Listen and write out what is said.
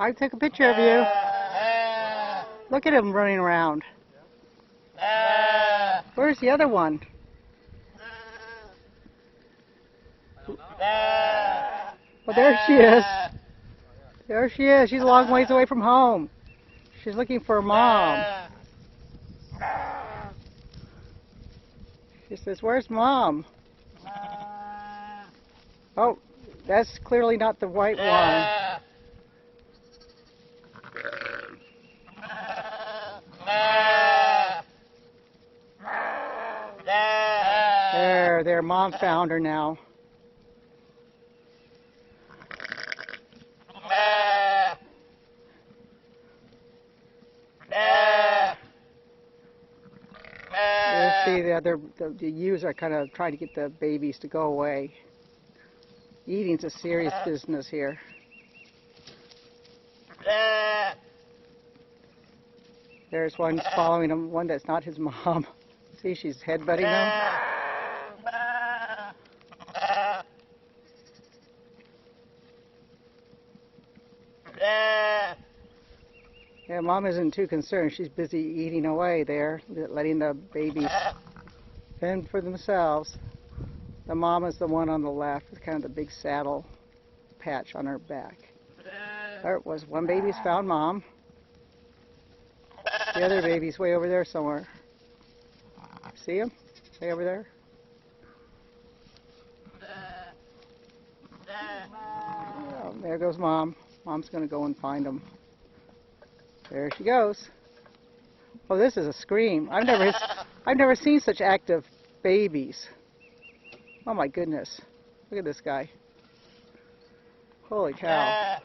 I took a picture of you. Look at him running around. Where's the other one? Well, there she is. There she is. She's a long ways away from home. She's looking for her mom. She says, "Where's Mom?" Oh, that's clearly not the white one. There, Mom found her now. You'll see the ewes are kind of trying to get the babies to go away. Eating's a serious business here. There's one following him, one that's not his mom. See, she's headbutting him. Yeah, Mom isn't too concerned. She's busy eating away there, letting the babies fend for themselves. The mom is the one on the left with kind of the big saddle patch on her back. There was one baby's found Mom. The other baby's way over there somewhere. See him? Way over there? Oh, there goes Mom. Mom's going to go and find him. There she goes. Oh, this is a scream. I've never seen such active babies. Oh my goodness. Look at this guy. Holy cow.